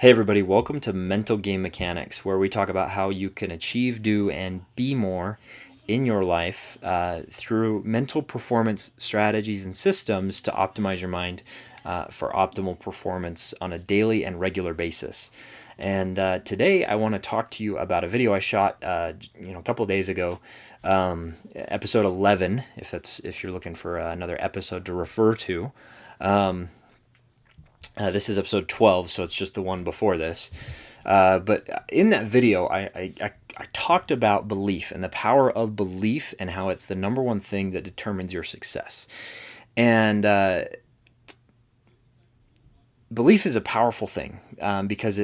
Hey everybody, welcome to Mental Game Mechanics, where we talk about how you can achieve, do, and be more in your life through mental performance strategies and systems to optimize your mind for optimal performance on a daily and regular basis. And today I want to talk to you about a video I shot a couple of days ago, episode 11, if you're looking for another episode to refer to. This is episode 12, so it's just the one before this. But in that video, I talked about belief and the power of belief and how it's the number one thing that determines your success. And belief is a powerful thing because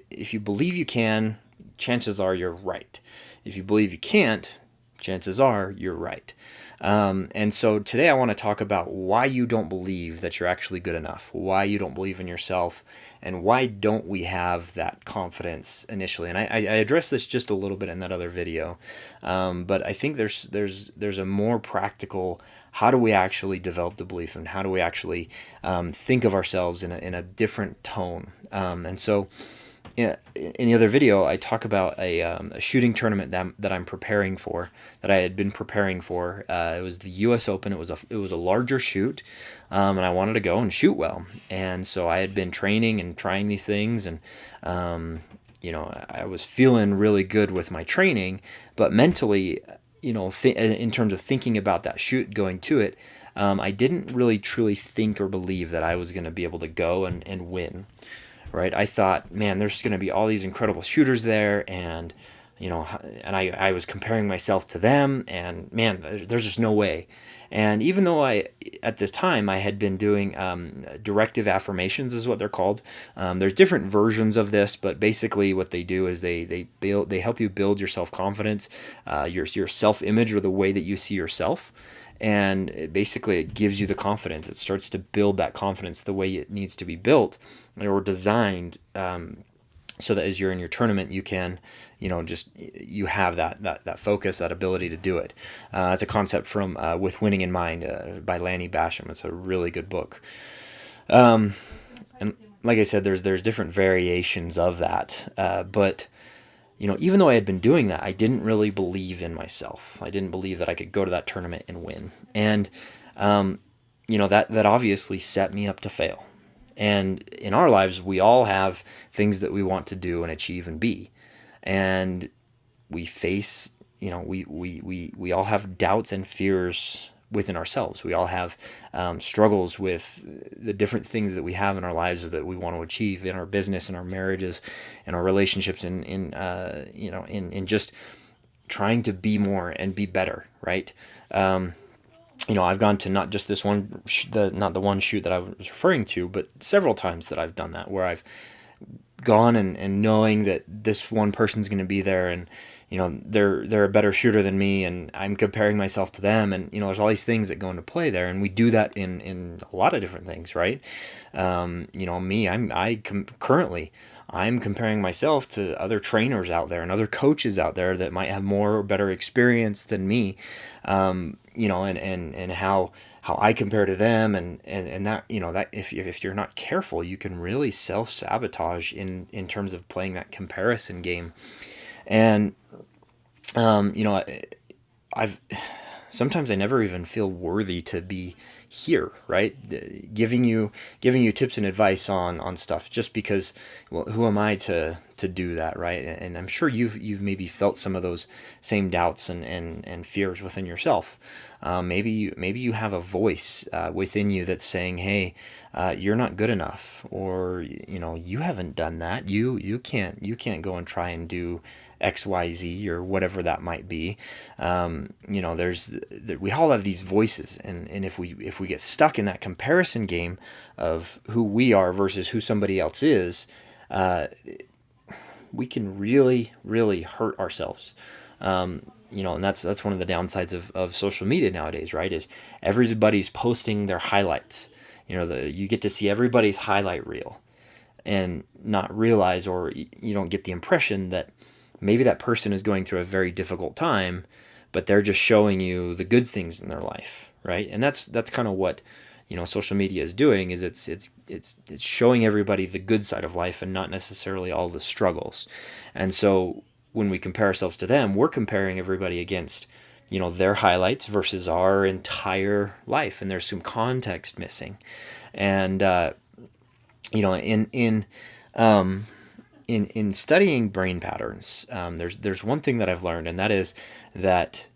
if you believe you can, chances are you're right. If you believe you can't, chances are you're right. And so today I want to talk about why you don't believe that you're actually good enough, why you don't believe in yourself, and why don't we have that confidence initially. And I addressed this just a little bit in that other video, but I think there's a more practical, how do we actually develop the belief, and how do we actually think of ourselves in a different tone. And so in the other video, I talk about a shooting tournament that I'm preparing for, that I had been preparing for. It was the U.S. Open. It was a larger shoot, and I wanted to go and shoot well. And so I had been training and trying these things, and I was feeling really good with my training, but mentally, in terms of thinking about that shoot going to it, I didn't really truly think or believe that I was going to be able to go and win. Right, I thought, man, there's going to be all these incredible shooters there, and I was comparing myself to them, and man, there's just no way. And even though at this time I had been doing directive affirmations, is what they're called. There's different versions of this, but basically what they do is they help you build your self confidence, your self image, or the way that you see yourself. And it gives you the confidence. It starts to build that confidence the way it needs to be built or designed, so that as you're in your tournament, you can, you have that focus, that ability to do it. It's a concept from With Winning in Mind by Danny Basham. It's a really good book. And like I said, there's different variations of that, but even though I had been doing that, I didn't really believe in myself. I didn't believe that I could go to that tournament and win. And, that obviously set me up to fail. And in our lives, we all have things that we want to do and achieve and be. And we face, we all have doubts and fears within ourselves. We all have struggles with the different things that we have in our lives that we want to achieve in our business, in our marriages, in our relationships, in just trying to be more and be better, right? I've gone to not just this one, not the one shoot that I was referring to, but several times that I've done that, where I've gone and knowing that this one person's going to be there, and they're a better shooter than me, and I'm comparing myself to them, and there's all these things that go into play there, and we do that in a lot of different things, right? Currently I'm comparing myself to other trainers out there and other coaches out there that might have more or better experience than me, and how I compare to them, and that, that if you're not careful, you can really self-sabotage in terms of playing that comparison game. And I've sometimes I never even feel worthy to be here, right? Giving you tips and advice on stuff, just because, well, who am I to do that, right? And I'm sure you've maybe felt some of those same doubts and fears within yourself. Maybe you have a voice within you that's saying, hey, you're not good enough, or you haven't done that. You can't go and try and do XYZ or whatever that might be. We all have these voices, and if we get stuck in that comparison game of who we are versus who somebody else is, we can really, really hurt ourselves. And that's one of the downsides of social media nowadays, right? Is everybody's posting their highlights. You get to see everybody's highlight reel, and not realize, or you don't get the impression that maybe that person is going through a very difficult time, but they're just showing you the good things in their life, right? And that's kind of what social media is doing is it's showing everybody the good side of life and not necessarily all the struggles. And so when we compare ourselves to them, we're comparing everybody against their highlights versus our entire life, and there's some context missing. And in studying brain patterns, there's one thing that I've learned, and that is that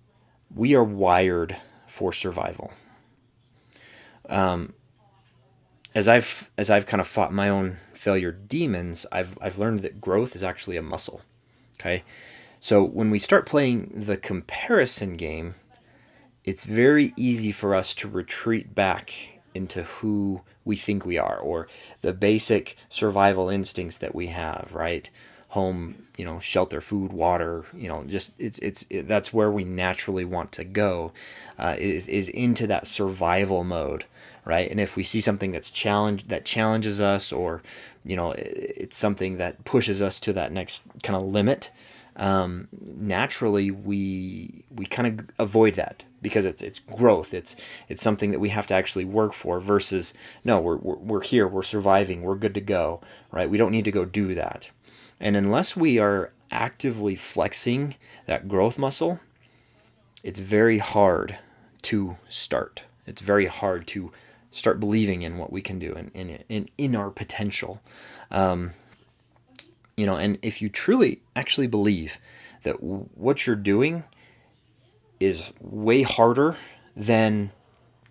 we are wired for survival. As I've kind of fought my own failure demons, I've learned that growth is actually a muscle. Okay, so when we start playing the comparison game, it's very easy for us to retreat back into who we think we are, or the basic survival instincts that we have, right? Home, shelter, food, water, just that's where we naturally want to go, is into that survival mode, right? And if we see something that challenges us, or it's something that pushes us to that next kind of limit, naturally we kind of avoid that, because it's growth. It's something that we have to actually work for, versus no, we're here, we're surviving, we're good to go, right? We don't need to go do that. And unless we are actively flexing that growth muscle, it's very hard to start. It's very hard to start believing in what we can do, and in our potential. And if you truly actually believe that what you're doing is way harder than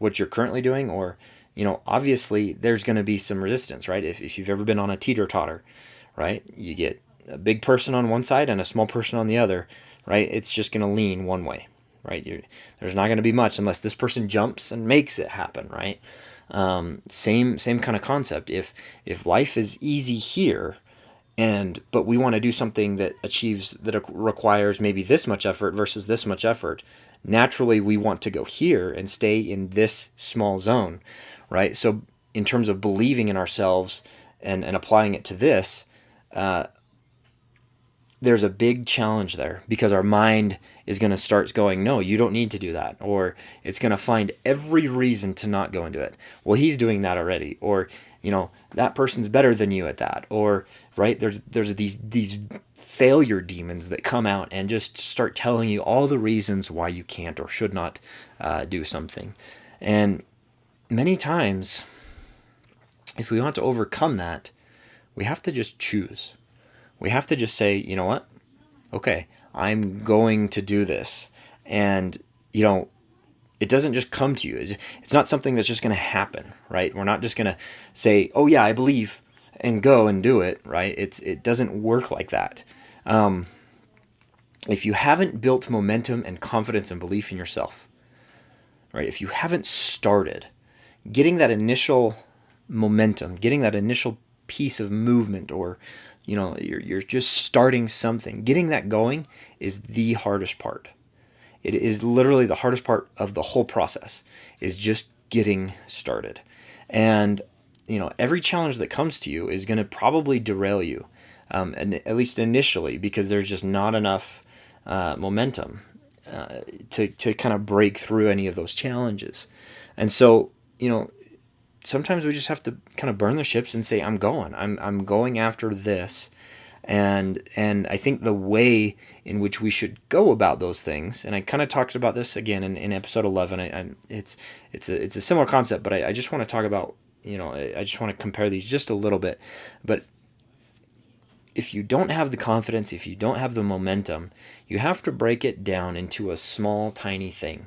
what you're currently doing, or obviously there's going to be some resistance, right? If you've ever been on a teeter-totter, right, you get a big person on one side and a small person on the other, right? It's just going to lean one way, right? There's not going to be much unless this person jumps and makes it happen, right? Same kind of concept. If life is easy here, but we want to do something that requires maybe this much effort versus this much effort, naturally we want to go here and stay in this small zone, right? So in terms of believing in ourselves and applying it to this, there's a big challenge there, because our mind is going to start going, no, you don't need to do that. Or it's going to find every reason to not go into it. Well, he's doing that already. Or, that person's better than you at that. Or, right, there's these failure demons that come out and just start telling you all the reasons why you can't or should not do something. And many times, if we want to overcome that, we have to just choose. We have to just say, you know what? Okay, I'm going to do this. And, it doesn't just come to you. It's not something that's just going to happen, right? We're not just going to say, oh yeah, I believe, and go and do it, right? It doesn't work like that. If you haven't built momentum and confidence and belief in yourself, right? If you haven't started getting that initial momentum, getting that initial piece of movement, or you're just starting something, getting that going is the hardest part. It is literally the hardest part of the whole process, is just getting started. And every challenge that comes to you is going to probably derail you, and at least initially, because there's just not enough momentum to kind of break through any of those challenges. And so sometimes we just have to kind of burn the ships and say, I'm going after this. And I think the way in which we should go about those things, and I kind of talked about this again in episode 11. It's a similar concept, but I just want to talk about, I just want to compare these just a little bit. But if you don't have the confidence, if you don't have the momentum, you have to break it down into a small, tiny thing,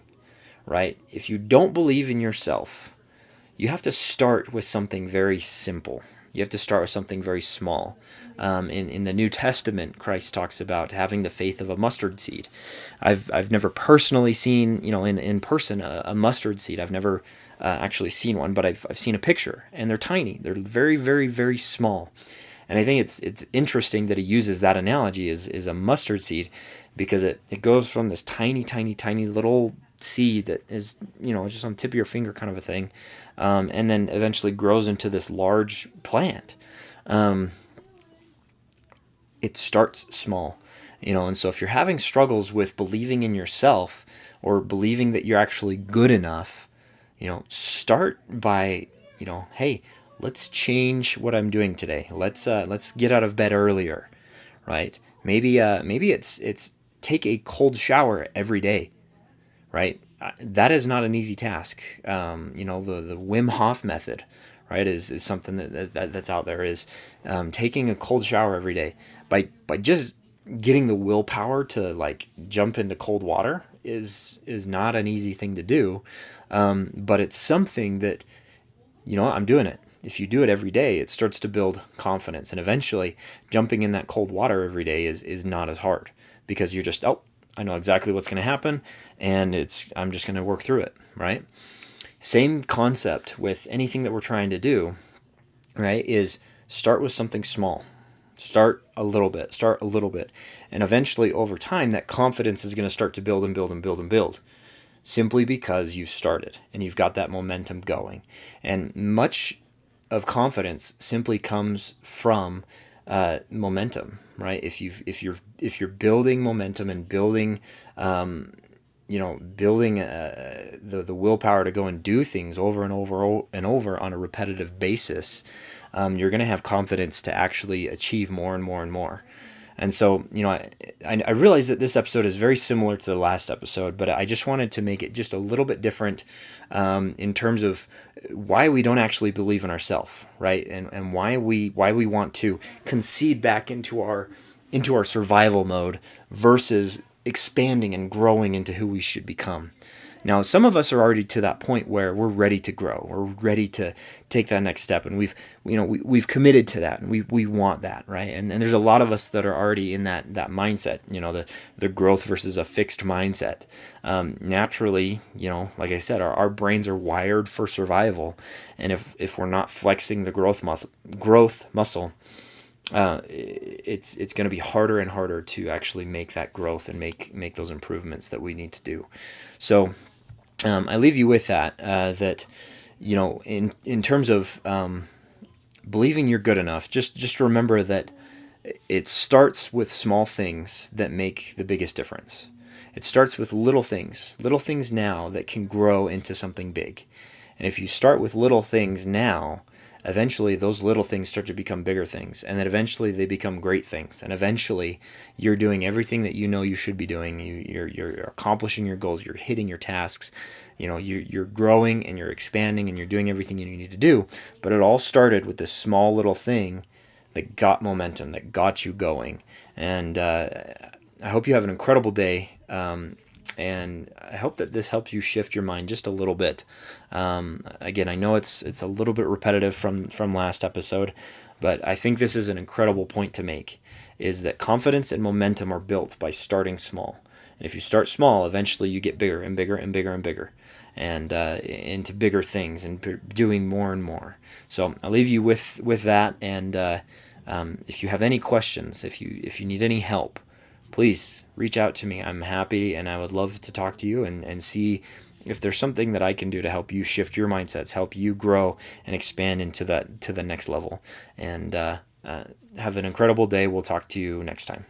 right? If you don't believe in yourself, you have to start with something very simple. You have to start with something very small. In the New Testament, Christ talks about having the faith of a mustard seed. I've never personally seen, in person a mustard seed. I've never actually seen one, but I've seen a picture, and they're tiny. They're very, very, very small. And I think it's interesting that he uses that analogy is a mustard seed, because it goes from this tiny, tiny, tiny little seed that is, just on the tip of your finger kind of a thing, and then eventually grows into this large plant. It starts small, and so if you're having struggles with believing in yourself, or believing that you're actually good enough, Start by, hey, let's change what I'm doing today. Let's get out of bed earlier, right? Maybe it's take a cold shower every day, right? That is not an easy task. The Wim Hof method, right, is something that's out there, is taking a cold shower every day. By just getting the willpower to like jump into cold water is not an easy thing to do, but it's something that, I'm doing it. If you do it every day, it starts to build confidence, and eventually jumping in that cold water every day is not as hard, because you're just, oh, I know exactly what's going to happen, and I'm just going to work through it, right? Same concept with anything that we're trying to do, right? Is start with something small. Start a little bit. And eventually over time, that confidence is going to start to build and build and build and build, simply because you've started and you've got that momentum going. And much of confidence simply comes from momentum, right? If you're building momentum and building the willpower to go and do things over and over and over on a repetitive basis, you're going to have confidence to actually achieve more and more and more. And so, I realize that this episode is very similar to the last episode, but I just wanted to make it just a little bit different in terms of why we don't actually believe in ourselves, right? And why we want to concede back into our survival mode versus expanding and growing into who we should become. Now, some of us are already to that point where we're ready to grow. We're ready to take that next step, and we've committed to that, and we want that, right? And there's a lot of us that are already in that mindset, the growth versus a fixed mindset. Naturally, like I said, our brains are wired for survival, and if we're not flexing the growth muscle, it's going to be harder and harder to actually make that growth and make those improvements that we need to do. So I leave you with that, that in terms of believing you're good enough, just remember that it starts with small things that make the biggest difference. It starts with little things now that can grow into something big. And if you start with little things now, eventually those little things start to become bigger things, and then eventually they become great things, and eventually you're doing everything that you should be doing. You're accomplishing your goals, you're hitting your tasks, you're growing and you're expanding and you're doing everything you need to do. But it all started with this small little thing that got momentum, that got you going. And I hope you have an incredible day. And I hope that this helps you shift your mind just a little bit. Again, I know it's a little bit repetitive from last episode, but I think this is an incredible point to make, is that confidence and momentum are built by starting small. And if you start small, eventually you get bigger and bigger and bigger and bigger, and into bigger things and doing more and more. So I'll leave you with that. And if you have any questions, if you need any help, please reach out to me. I'm happy, and I would love to talk to you and see if there's something that I can do to help you shift your mindsets, help you grow and expand to the next level. And have an incredible day. We'll talk to you next time.